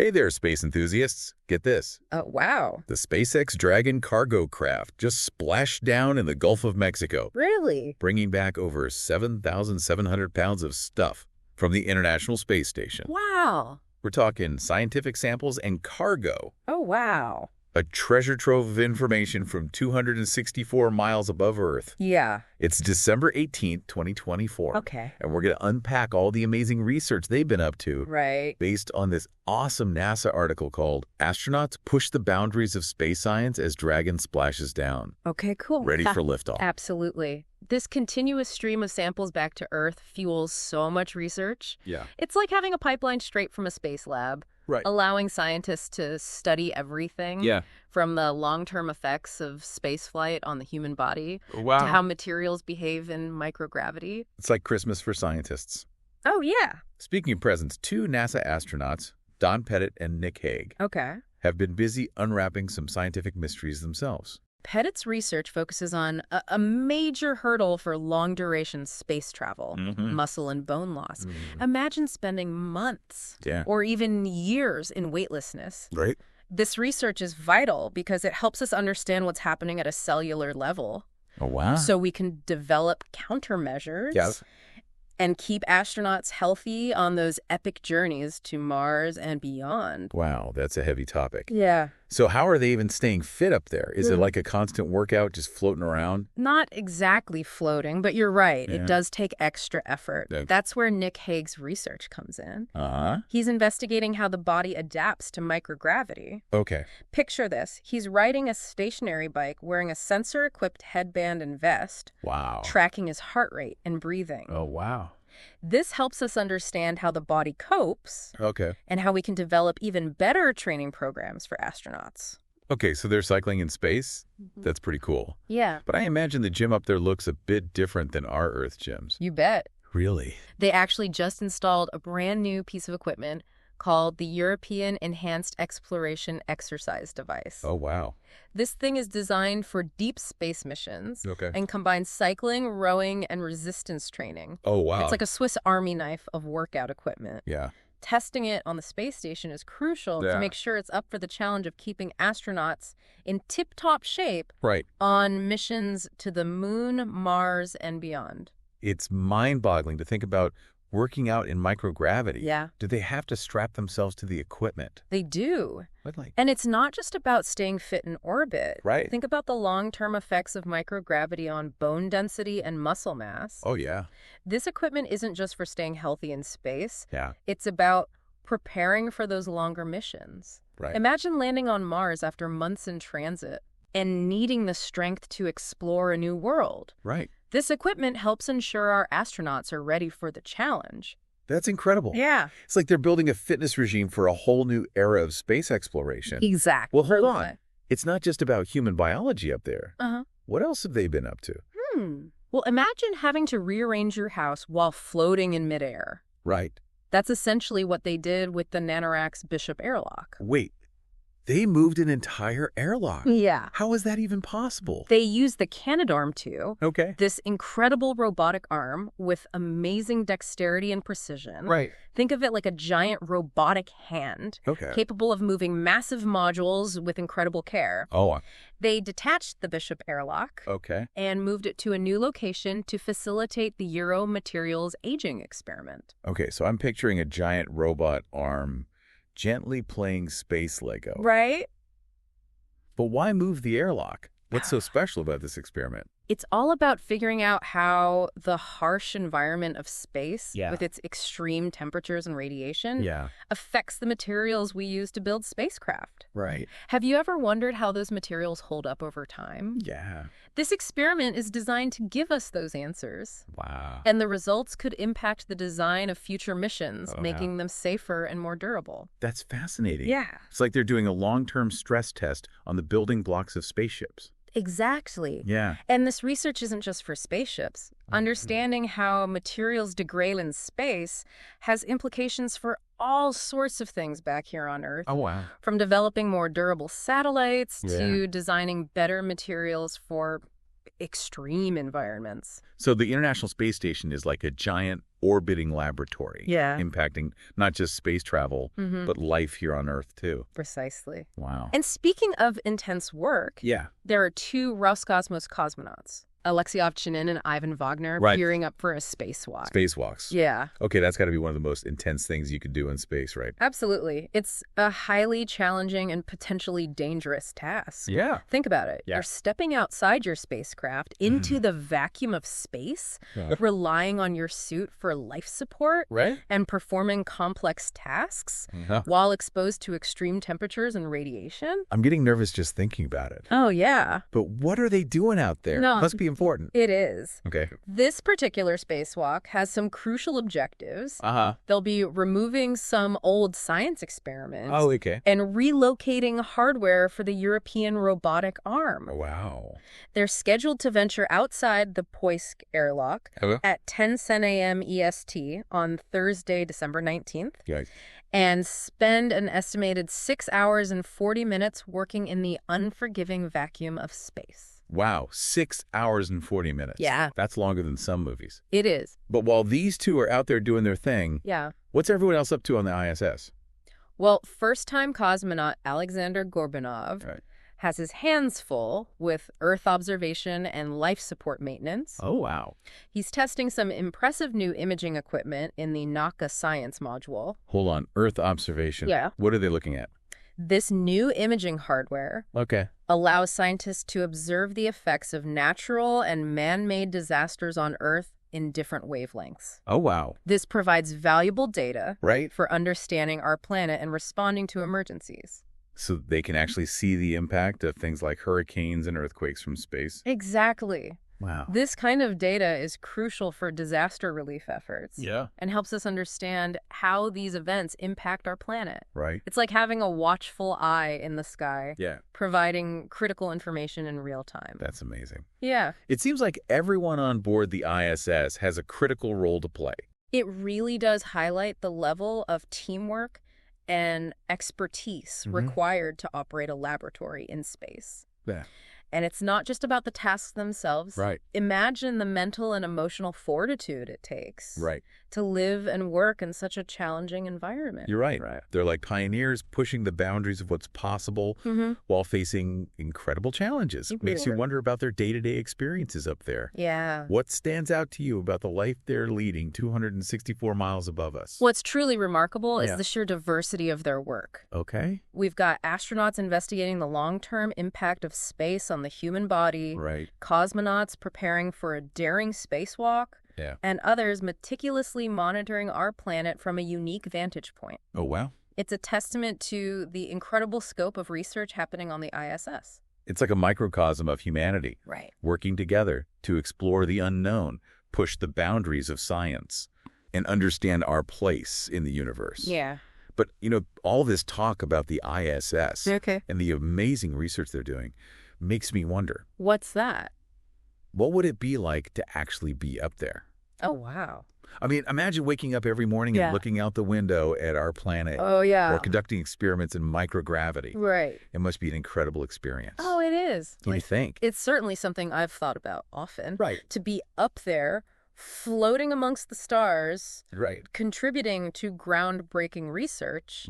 Hey there, space enthusiasts. Get this. Wow. The SpaceX Dragon cargo craft just splashed down in the Gulf of Mexico, Really? bringing back over 7,700 pounds of stuff from the International Space Station. Wow. We're talking scientific samples and cargo. Oh, wow. A treasure trove of information from 264 miles above Earth. Yeah. It's December 18th, 2024. Okay. And we're going to unpack all the amazing research they've been up to. Right. Based on this awesome NASA article called Astronauts Push the Boundaries of Space Science as Dragon Splashes Down. Okay, cool. Ready for liftoff. Absolutely. This continuous stream of samples back to Earth fuels so much research. Yeah. It's like having a pipeline straight from a space lab. Right. Allowing scientists to study everything. Yeah. From the long-term effects of spaceflight on the human body Wow. to how materials behave in microgravity. It's like Christmas for scientists. Oh, yeah. Speaking of presents, two NASA astronauts, Don Pettit and Nick Hague, Okay. have been busy unwrapping some scientific mysteries themselves. Pettit's research focuses on a major hurdle for long-duration space travel, muscle and bone loss. Imagine spending months or even years in weightlessness. Right. This research is vital because it helps us understand what's happening at a cellular level. Oh, wow. So we can develop countermeasures and keep astronauts healthy on those epic journeys to Mars and beyond. Wow, that's a heavy topic. Yeah. So how are they even staying fit up there? Is it like a constant workout just floating around? Not exactly floating, but you're right. Yeah. It does take extra effort. That's where Nick Hague's research comes in. He's investigating how the body adapts to microgravity. Okay. Picture this. He's riding a stationary bike wearing a sensor-equipped headband and vest. Wow. Tracking his heart rate and breathing. Oh, wow. This helps us understand how the body copes Okay. and how we can develop even better training programs for astronauts. Okay, so they're cycling in space? That's pretty cool. Yeah. But I imagine the gym up there looks a bit different than our Earth gyms. You bet. Really? They actually just installed a brand new piece of equipment called the European Enhanced Exploration Exercise Device. Oh, wow. This thing is designed for deep space missions and combines cycling, rowing, and resistance training. Oh, wow. It's like a Swiss Army knife of workout equipment. Yeah. Testing it on the space station is crucial to make sure it's up for the challenge of keeping astronauts in tip-top shape on missions to the moon, Mars, and beyond. It's mind-boggling to think about working out in microgravity. Yeah. Do they have to strap themselves to the equipment? They do. What, like? And it's not just about staying fit in orbit. Right. Think about the long-term effects of microgravity on bone density and muscle mass. Oh, yeah. This equipment isn't just for staying healthy in space. Yeah. It's about preparing for those longer missions. Right. Imagine landing on Mars after months in transit and needing the strength to explore a new world. Right. This equipment helps ensure our astronauts are ready for the challenge. That's incredible. Yeah. It's like they're building a fitness regime for a whole new era of space exploration. Exactly. Well, hold on. It's not just about human biology up there. What else have they been up to? Well, imagine having to rearrange your house while floating in midair. Right. That's essentially what they did with the Nanoracks Bishop airlock. Wait. They moved an entire airlock. Yeah. How is that even possible? They used the Canadarm2, Okay. this incredible robotic arm with amazing dexterity and precision. Right. Think of it like a giant robotic hand, capable of moving massive modules with incredible care. Oh. They detached the Bishop airlock and moved it to a new location to facilitate the Euro materials aging experiment. Okay, so I'm picturing a giant robot arm gently playing space Lego. Right? But why move the airlock? What's so special about this experiment? It's all about figuring out how the harsh environment of space, with its extreme temperatures and radiation, affects the materials we use to build spacecraft. Right. Have you ever wondered how those materials hold up over time? Yeah. This experiment is designed to give us those answers. Wow. And the results could impact the design of future missions, making them safer and more durable. That's fascinating. Yeah. It's like they're doing a long-term stress test on the building blocks of spaceships. Exactly. Yeah. And this research isn't just for spaceships. Understanding how materials degrade in space has implications for all sorts of things back here on Earth. Oh, wow. From developing more durable satellites to designing better materials for extreme environments. So the International Space Station is like a giant orbiting laboratory. Yeah. Impacting not just space travel, but life here on Earth, too. Precisely. Wow. And speaking of intense work, there are 2 Roscosmos cosmonauts, Alexey Ovchinin and Ivan Vagner, gearing up for a spacewalk. Spacewalks. Yeah. Okay, that's got to be one of the most intense things you could do in space, right? Absolutely. It's a highly challenging and potentially dangerous task. Yeah. Think about it. You're stepping outside your spacecraft into the vacuum of space, relying on your suit for life support, and performing complex tasks while exposed to extreme temperatures and radiation. I'm getting nervous just thinking about it. Oh, yeah. But what are they doing out there? No. Must be important. It is. Okay. This particular spacewalk has some crucial objectives. They'll be removing some old science experiments. Oh, okay. And relocating hardware for the European robotic arm. Wow. They're scheduled to venture outside the Poisk airlock at 10:10 a.m. EST on Thursday, December 19th. And spend an estimated 6 hours and 40 minutes working in the unforgiving vacuum of space. Wow, 6 hours and 40 minutes. Yeah. That's longer than some movies. It is. But while these 2 are out there doing their thing, what's everyone else up to on the ISS? Well, first-time cosmonaut Alexander Gorbanov has his hands full with Earth observation and life support maintenance. Oh, wow. He's testing some impressive new imaging equipment in the NACA science module. Hold on, Earth observation. Yeah. What are they looking at? This new imaging hardware allows scientists to observe the effects of natural and man-made disasters on Earth in different wavelengths. Oh, wow. This provides valuable data for understanding our planet and responding to emergencies. So they can actually see the impact of things like hurricanes and earthquakes from space. Exactly. Wow. This kind of data is crucial for disaster relief efforts. Yeah. And helps us understand how these events impact our planet. Right. It's like having a watchful eye in the sky. Yeah. Providing critical information in real time. That's amazing. Yeah. It seems like everyone on board the ISS has a critical role to play. It really does highlight the level of teamwork and expertise required to operate a laboratory in space. Yeah. And it's not just about the tasks themselves. Right. Imagine the mental and emotional fortitude it takes to live and work in such a challenging environment. You're right. They're like pioneers pushing the boundaries of what's possible while facing incredible challenges. Makes you wonder about their day-to-day experiences up there. Yeah. What stands out to you about the life they're leading 264 miles above us? What's truly remarkable is the sheer diversity of their work. Okay. We've got astronauts investigating the long-term impact of space on the human body, cosmonauts preparing for a daring spacewalk, and others meticulously monitoring our planet from a unique vantage point. Oh, wow. It's a testament to the incredible scope of research happening on the ISS. It's like a microcosm of humanity, working together to explore the unknown, push the boundaries of science, and understand our place in the universe. Yeah. But, you know, all this talk about the ISS and the amazing research they're doing makes me wonder. What's that? What would it be like to actually be up there? Oh, wow. I mean, imagine waking up every morning and looking out the window at our planet. Oh, yeah. Or conducting experiments in microgravity. Right. It must be an incredible experience. Oh, it is. What do you think? It's certainly something I've thought about often. Right. To be up there, floating amongst the stars, contributing to groundbreaking research.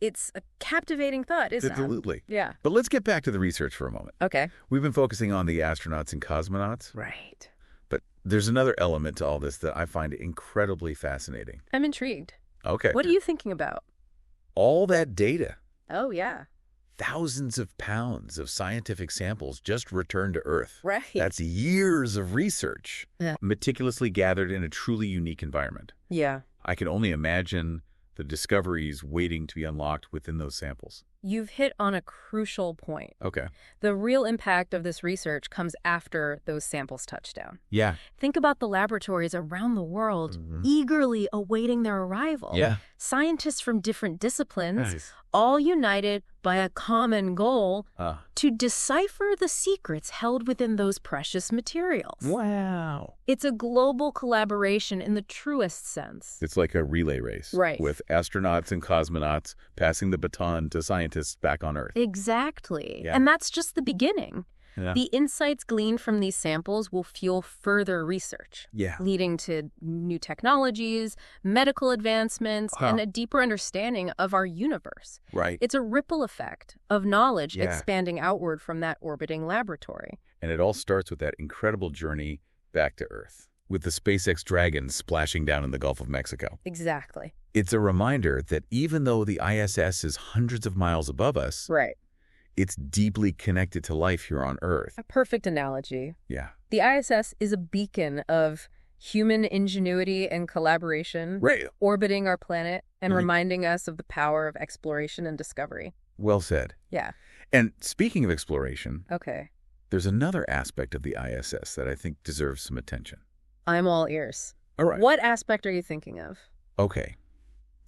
It's a captivating thought, isn't it? Absolutely. Yeah. But let's get back to the research for a moment. Okay. We've been focusing on the astronauts and cosmonauts. Right. But there's another element to all this that I find incredibly fascinating. I'm intrigued. Okay. What are you thinking about? All that data. Oh, yeah. Thousands of pounds of scientific samples just returned to Earth. Right. That's years of research, meticulously gathered in a truly unique environment. Yeah. I can only imagine the discoveries waiting to be unlocked within those samples. You've hit on a crucial point. Okay. The real impact of this research comes after those samples touch down. Yeah. Think about the laboratories around the world eagerly awaiting their arrival. Yeah. Scientists from different disciplines, all united by a common goal to decipher the secrets held within those precious materials. Wow. It's a global collaboration in the truest sense. It's like a relay race. Right. With astronauts and cosmonauts passing the baton to scientists back on Earth. Exactly. Yeah. And that's just the beginning. The insights gleaned from these samples will fuel further research, leading to new technologies, medical advancements, and a deeper understanding of our universe. Right. It's a ripple effect of knowledge expanding outward from that orbiting laboratory. And it all starts with that incredible journey back to Earth, with the SpaceX Dragon splashing down in the Gulf of Mexico. Exactly. It's a reminder that even though the ISS is hundreds of miles above us, it's deeply connected to life here on Earth. A perfect analogy. Yeah. The ISS is a beacon of human ingenuity and collaboration, orbiting our planet and reminding us of the power of exploration and discovery. Well said. Yeah. And speaking of exploration, there's another aspect of the ISS that I think deserves some attention. I'm all ears. All right. What aspect are you thinking of? Okay.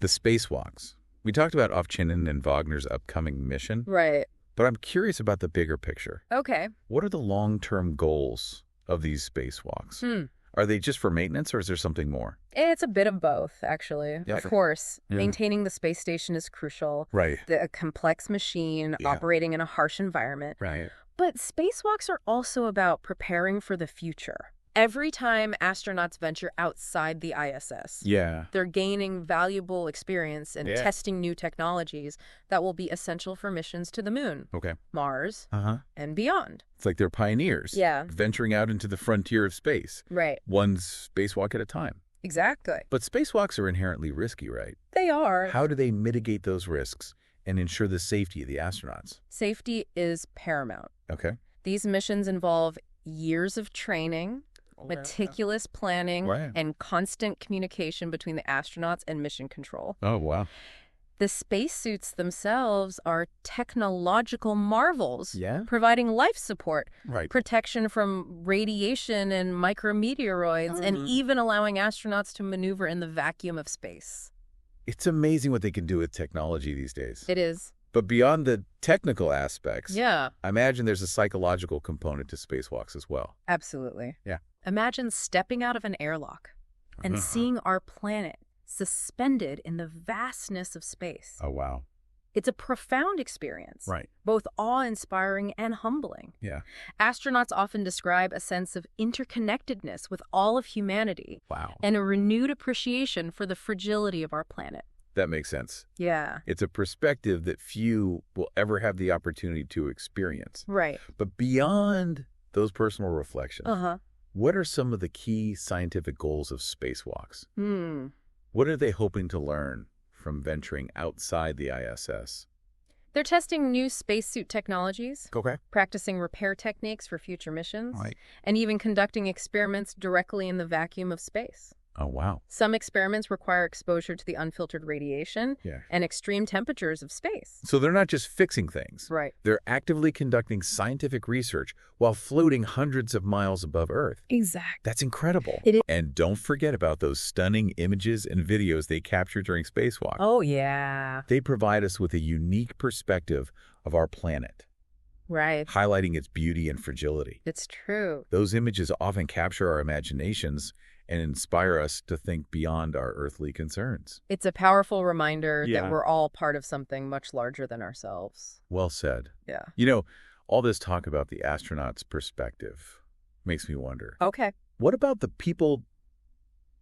The spacewalks. We talked about Ovchinin and Vagner's upcoming mission. Right. But I'm curious about the bigger picture. Okay. What are the long-term goals of these spacewalks? Are they just for maintenance, or is there something more? It's a bit of both, actually. Of course, maintaining the space station is crucial. Right. A complex machine operating in a harsh environment. Right. But spacewalks are also about preparing for the future. Every time astronauts venture outside the ISS, they're gaining valuable experience and testing new technologies that will be essential for missions to the moon, Mars, and beyond. It's like they're pioneers, venturing out into the frontier of space, one spacewalk at a time. Exactly. But spacewalks are inherently risky, right? They are. How do they mitigate those risks and ensure the safety of the astronauts? Safety is paramount. Okay. These missions involve years of training, meticulous planning, and constant communication between the astronauts and mission control. Oh, wow. The spacesuits themselves are technological marvels, providing life support, protection from radiation and micrometeoroids, and even allowing astronauts to maneuver in the vacuum of space. It's amazing what they can do with technology these days. It is. But beyond the technical aspects, I imagine there's a psychological component to spacewalks as well. Absolutely. Yeah. Imagine stepping out of an airlock and seeing our planet suspended in the vastness of space. Oh, wow. It's a profound experience, both awe-inspiring and humbling. Yeah. Astronauts often describe a sense of interconnectedness with all of humanity. Wow. And a renewed appreciation for the fragility of our planet. That makes sense. Yeah. It's a perspective that few will ever have the opportunity to experience. Right. But beyond those personal reflections, what are some of the key scientific goals of spacewalks? What are they hoping to learn from venturing outside the ISS? They're testing new spacesuit technologies, Okay. practicing repair techniques for future missions, Right. and even conducting experiments directly in the vacuum of space. Oh, wow. Some experiments require exposure to the unfiltered radiation and extreme temperatures of space. So they're not just fixing things. Right. They're actively conducting scientific research while floating hundreds of miles above Earth. Exactly. That's incredible. It is. And don't forget about those stunning images and videos they capture during spacewalks. Oh, yeah. They provide us with a unique perspective of our planet. Right. Highlighting its beauty and fragility. It's true. Those images often capture our imaginations and inspire us to think beyond our earthly concerns. It's a powerful reminder that we're all part of something much larger than ourselves. Well said. Yeah. You know, all this talk about the astronaut's perspective makes me wonder. Okay. What about the people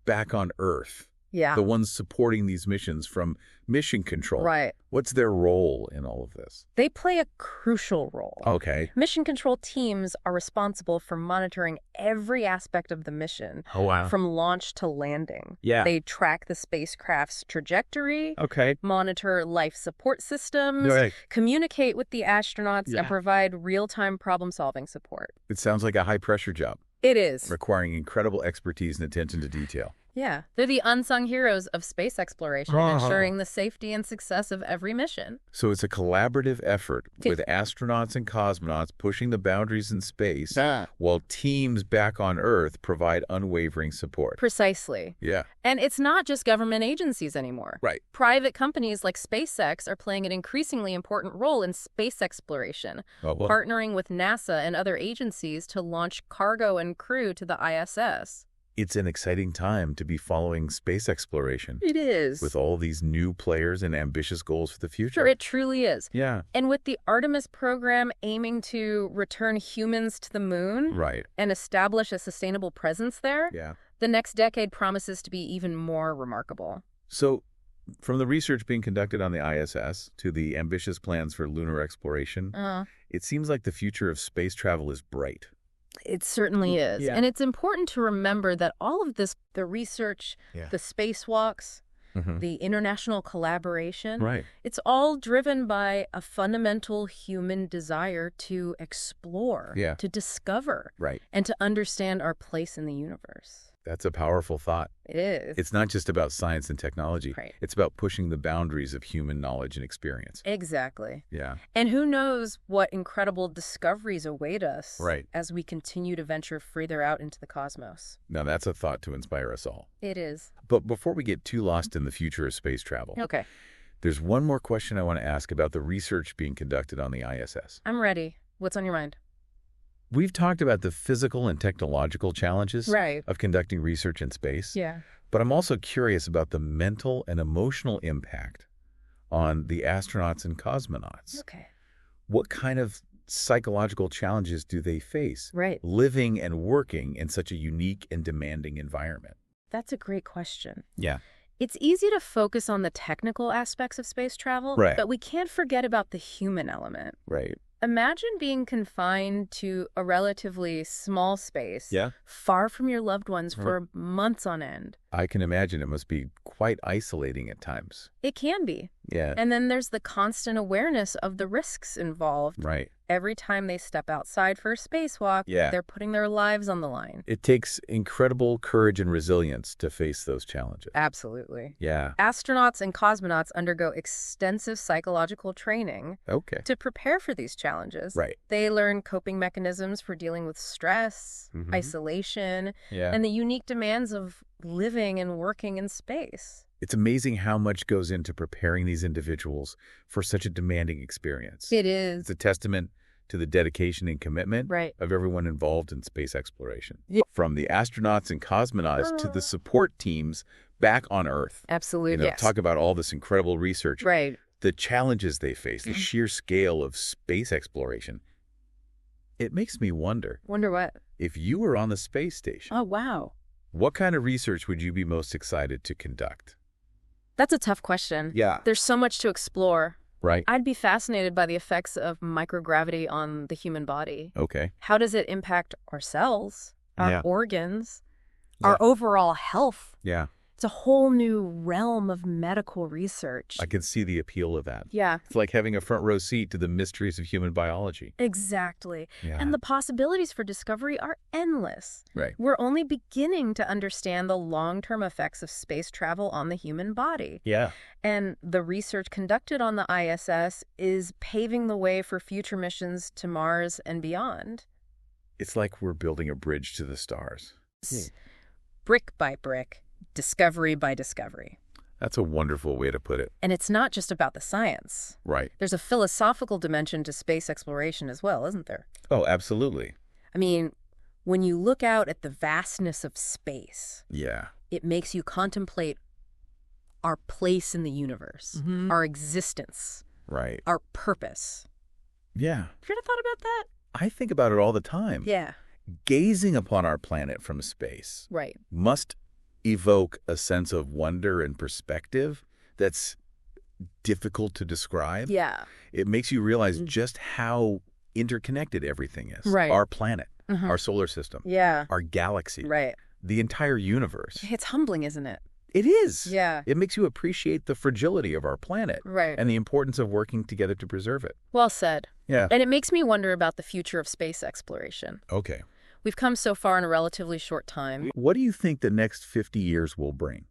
back on Earth? Yeah. The ones supporting these missions from mission control. Right. What's their role in all of this? They play a crucial role. Okay. Mission control teams are responsible for monitoring every aspect of the mission. Oh, wow. From launch to landing. Yeah. They track the spacecraft's trajectory. Okay. Monitor life support systems. Right. Communicate with the astronauts and provide real-time problem-solving support. It sounds like a high-pressure job. It is. Requiring incredible expertise and attention to detail. Yeah. They're the unsung heroes of space exploration, ensuring the safety and success of every mission. So it's a collaborative effort with astronauts and cosmonauts pushing the boundaries in space while teams back on Earth provide unwavering support. Precisely. Yeah. And it's not just government agencies anymore. Right. Private companies like SpaceX are playing an increasingly important role in space exploration, partnering with NASA and other agencies to launch cargo and crew to the ISS. It's an exciting time to be following space exploration. It is. With all these new players and ambitious goals for the future. Sure, it truly is. Yeah. And with the Artemis program aiming to return humans to the moon and establish a sustainable presence there, the next decade promises to be even more remarkable. So, from the research being conducted on the ISS to the ambitious plans for lunar exploration, it seems like the future of space travel is bright. It certainly is. Yeah. And it's important to remember that all of this, the research, the spacewalks, the international collaboration, it's all driven by a fundamental human desire to explore, to discover, and to understand our place in the universe. That's a powerful thought. It is. It's not just about science and technology. It's about pushing the boundaries of human knowledge and experience. Exactly. Yeah. And who knows what incredible discoveries await us as we continue to venture further out into the cosmos. Now, that's a thought to inspire us all. It is. But before we get too lost in the future of space travel, there's one more question I want to ask about the research being conducted on the ISS. I'm ready. What's on your mind? We've talked about the physical and technological challenges of conducting research in space. Yeah. But I'm also curious about the mental and emotional impact on the astronauts and cosmonauts. Okay. What kind of psychological challenges do they face living and working in such a unique and demanding environment? That's a great question. Yeah. It's easy to focus on the technical aspects of space travel, but we can't forget about the human element. Imagine being confined to a relatively small space, far from your loved ones for months on end. I can imagine it must be quite isolating at times. It can be. Yeah. And then there's the constant awareness of the risks involved. Every time they step outside for a spacewalk, they're putting their lives on the line. It takes incredible courage and resilience to face those challenges. Absolutely. Yeah. Astronauts and cosmonauts undergo extensive psychological training to prepare for these challenges. They learn coping mechanisms for dealing with stress, isolation, and the unique demands of living and working in space. It's amazing how much goes into preparing these individuals for such a demanding experience. It is. It's a testament to the dedication and commitment of everyone involved in space exploration. From the astronauts and cosmonauts to the support teams back on Earth. Absolutely. Talk about all this incredible research. The challenges they face, the sheer scale of space exploration. It makes me wonder. Wonder what? If you were on the space station. Oh, wow. What kind of research would you be most excited to conduct? That's a tough question. Yeah. There's so much to explore. Right. I'd be fascinated by the effects of microgravity on the human body. Okay. How does it impact our cells, our organs, our overall health? Yeah. It's a whole new realm of medical research. I can see the appeal of that. Yeah. It's like having a front row seat to the mysteries of human biology. Exactly. Yeah. And the possibilities for discovery are endless. Right. We're only beginning to understand the long-term effects of space travel on the human body. Yeah. And the research conducted on the ISS is paving the way for future missions to Mars and beyond. It's like we're building a bridge to the stars. Brick by brick. Discovery by discovery. That's a wonderful way to put it. And it's not just about the science. Right. There's a philosophical dimension to space exploration as well, isn't there? Oh, absolutely. I mean, when you look out at the vastness of space, it makes you contemplate our place in the universe, our existence, our purpose. Yeah. Have you ever thought about that? I think about it all the time. Yeah. Gazing upon our planet from space must evoke a sense of wonder and perspective that's difficult to describe. Yeah. It makes you realize just how interconnected everything is. Right. Our planet, our solar system, our galaxy, the entire universe. It's humbling, isn't it? It is. Yeah. It makes you appreciate the fragility of our planet and the importance of working together to preserve it. Well said. Yeah. And it makes me wonder about the future of space exploration. Okay. We've come so far in a relatively short time. What do you think the next 50 years will bring?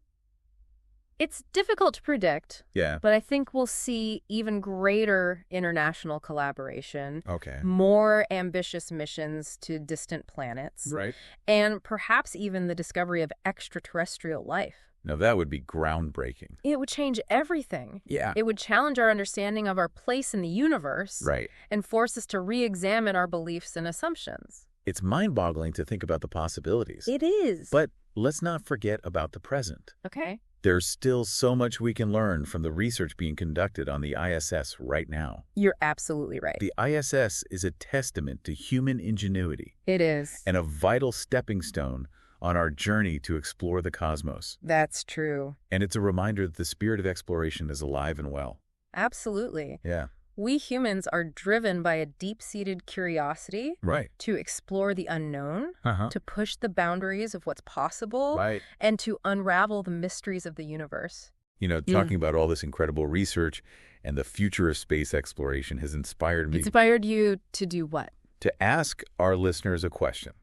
It's difficult to predict. Yeah. But I think we'll see even greater international collaboration. Okay. More ambitious missions to distant planets. Right. And perhaps even the discovery of extraterrestrial life. Now, that would be groundbreaking. It would change everything. Yeah. It would challenge our understanding of our place in the universe. Right. And force us to re-examine our beliefs and assumptions. It's mind-boggling to think about the possibilities. It is. But let's not forget about the present. Okay. There's still so much we can learn from the research being conducted on the ISS right now. You're absolutely right. The ISS is a testament to human ingenuity. It is. And a vital stepping stone on our journey to explore the cosmos. That's true. And it's a reminder that the spirit of exploration is alive and well. Absolutely. Yeah. We humans are driven by a deep-seated curiosity to explore the unknown, to push the boundaries of what's possible, and to unravel the mysteries of the universe. You know, talking about all this incredible research and the future of space exploration has inspired me. Inspired you to do what? To ask our listeners a question.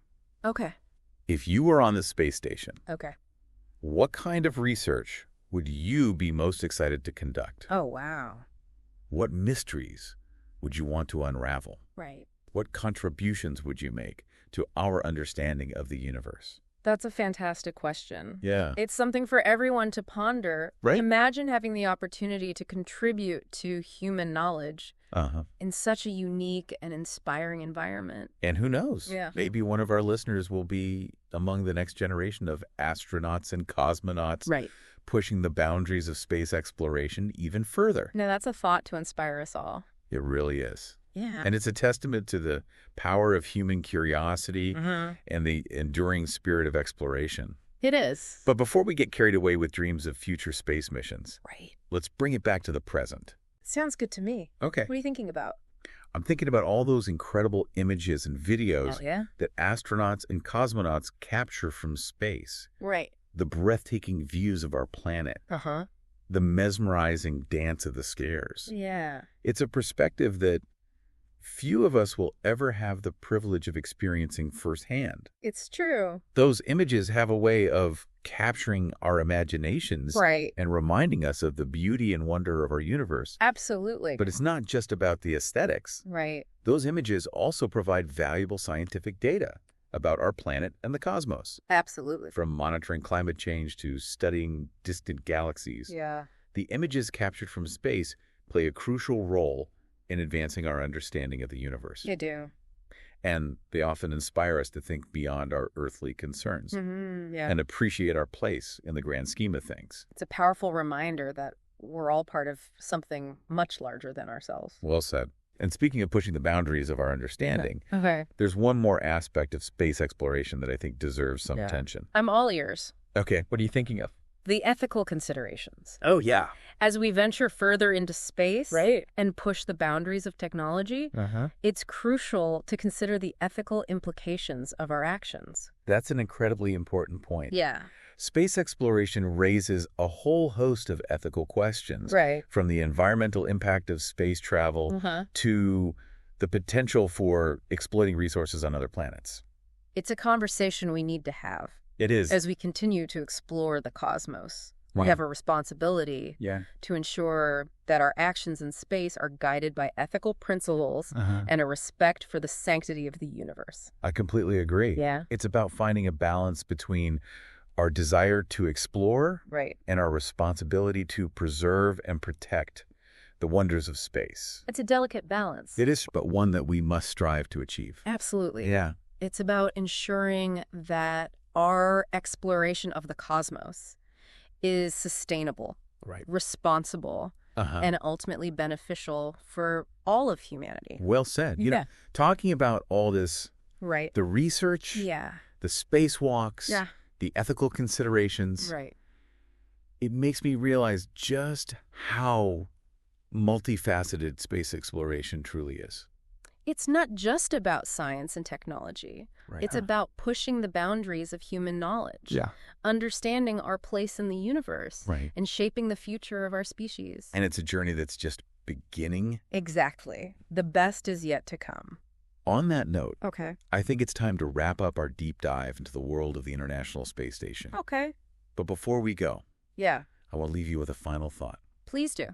Okay. If you were on the space station, what kind of research would you be most excited to conduct? Oh, wow. What mysteries would you want to unravel? Right. What contributions would you make to our understanding of the universe? That's a fantastic question. Yeah. It's something for everyone to ponder. Right. Imagine having the opportunity to contribute to human knowledge in such a unique and inspiring environment. And who knows? Yeah. Maybe one of our listeners will be among the next generation of astronauts and cosmonauts. Right. Pushing the boundaries of space exploration even further. Now, that's a thought to inspire us all. It really is. Yeah. And it's a testament to the power of human curiosity and the enduring spirit of exploration. It is. But before we get carried away with dreams of future space missions, let's bring it back to the present. Sounds good to me. Okay. What are you thinking about? I'm thinking about all those incredible images and videos that astronauts and cosmonauts capture from space. Right. The breathtaking views of our planet. The mesmerizing dance of the stars. Yeah. It's a perspective that few of us will ever have the privilege of experiencing firsthand. It's true. Those images have a way of capturing our imaginations and reminding us of the beauty and wonder of our universe. Absolutely. But it's not just about the aesthetics. Right. Those images also provide valuable scientific data about our planet and the cosmos. Absolutely. From monitoring climate change to studying distant galaxies. Yeah. The images captured from space play a crucial role in advancing our understanding of the universe. They do. And they often inspire us to think beyond our earthly concerns and appreciate our place in the grand scheme of things. It's a powerful reminder that we're all part of something much larger than ourselves. Well said. And speaking of pushing the boundaries of our understanding, there's one more aspect of space exploration that I think deserves some attention. I'm all ears. Okay, what are you thinking of? The ethical considerations. Oh, yeah. As we venture further into space and push the boundaries of technology, it's crucial to consider the ethical implications of our actions. That's an incredibly important point. Yeah. Space exploration raises a whole host of ethical questions, from the environmental impact of space travel to the potential for exploiting resources on other planets. It's a conversation we need to have. It is. As we continue to explore the cosmos. We have a responsibility to ensure that our actions in space are guided by ethical principles and a respect for the sanctity of the universe. I completely agree. Yeah. It's about finding a balance between our desire to explore and our responsibility to preserve and protect the wonders of space. It's a delicate balance. It is, but one that we must strive to achieve. Absolutely. Yeah. It's about ensuring that our exploration of the cosmos is sustainable, responsible, and ultimately beneficial for all of humanity. Well said. You know, talking about all this, the research, the spacewalks, the ethical considerations, it makes me realize just how multifaceted space exploration truly is. It's not just about science and technology. It's about pushing the boundaries of human knowledge, understanding our place in the universe, and shaping the future of our species. And it's a journey that's just beginning. Exactly. The best is yet to come. On that note, I think it's time to wrap up our deep dive into the world of the International Space Station. But before we go, I want to leave you with a final thought. Please do.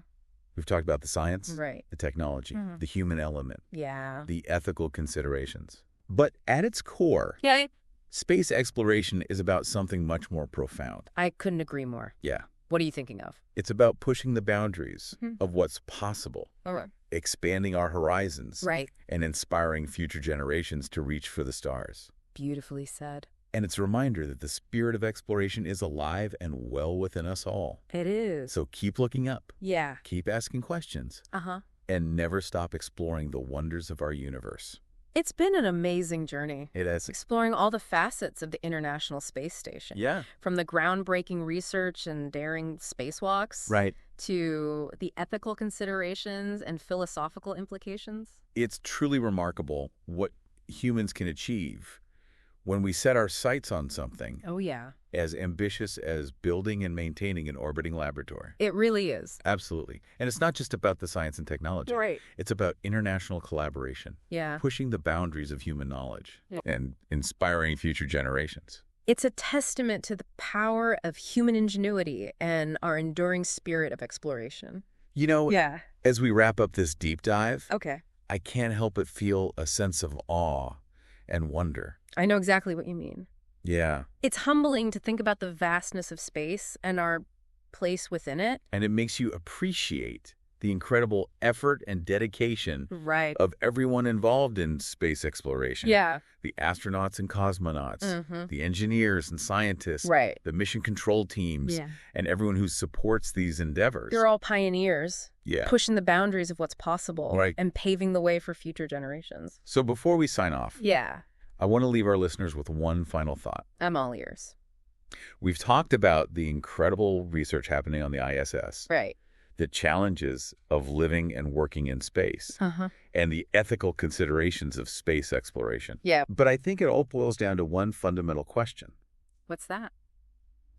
We've talked about the science, the technology, the human element, the ethical considerations. But at its core, space exploration is about something much more profound. I couldn't agree more. Yeah. What are you thinking of? It's about pushing the boundaries of what's possible, expanding our horizons, and inspiring future generations to reach for the stars. Beautifully said. And it's a reminder that the spirit of exploration is alive and well within us all. It is. So keep looking up. Yeah. Keep asking questions. And never stop exploring the wonders of our universe. It's been an amazing journey. It has. Exploring all the facets of the International Space Station. Yeah. From the groundbreaking research and daring spacewalks. Right. To the ethical considerations and philosophical implications. It's truly remarkable what humans can achieve when we set our sights on something. Oh, yeah. As ambitious as building and maintaining an orbiting laboratory. It really is. Absolutely. And it's not just about the science and technology. Right. It's about international collaboration. Yeah. Pushing the boundaries of human knowledge and inspiring future generations. It's a testament to the power of human ingenuity and our enduring spirit of exploration. You know, as we wrap up this deep dive, I can't help but feel a sense of awe and wonder. I know exactly what you mean. Yeah. It's humbling to think about the vastness of space and our place within it. And it makes you appreciate the incredible effort and dedication of everyone involved in space exploration. Yeah. The astronauts and cosmonauts, the engineers and scientists, the mission control teams, and everyone who supports these endeavors. They're all pioneers, pushing the boundaries of what's possible and paving the way for future generations. So before we sign off, I want to leave our listeners with one final thought. I'm all ears. We've talked about the incredible research happening on the ISS. Right. The challenges of living and working in space. And the ethical considerations of space exploration. Yeah. But I think it all boils down to one fundamental question. What's that?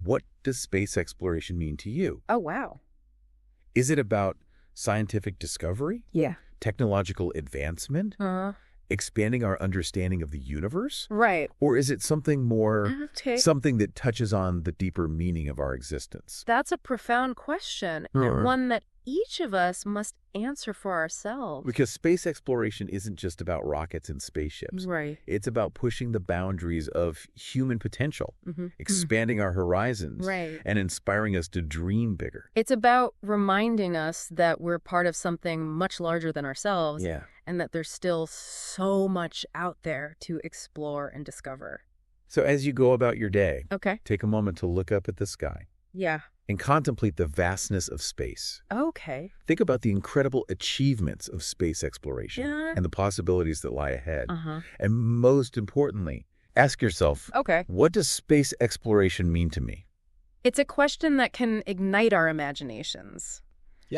What does space exploration mean to you? Oh, wow. Is it about scientific discovery? Yeah. Technological advancement? Expanding our understanding of the universe? Right. Or is it something more, something that touches on the deeper meaning of our existence? That's a profound question, and one that each of us must answer for ourselves. Because space exploration isn't just about rockets and spaceships. Right. It's about pushing the boundaries of human potential, expanding our horizons, and inspiring us to dream bigger. It's about reminding us that we're part of something much larger than ourselves, and that there's still so much out there to explore and discover. So as you go about your day, take a moment to look up at the sky. Yeah. And contemplate the vastness of space. Okay. Think about the incredible achievements of space exploration and the possibilities that lie ahead. And most importantly, ask yourself, what does space exploration mean to me? It's a question that can ignite our imaginations,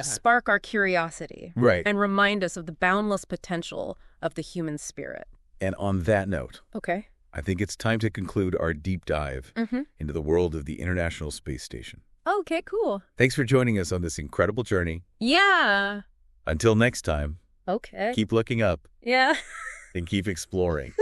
spark our curiosity, and remind us of the boundless potential of the human spirit. And on that note, I think it's time to conclude our deep dive into the world of the International Space Station. Okay, cool. Thanks for joining us on this incredible journey. Yeah. Until next time. Okay. Keep looking up. Yeah. And keep exploring.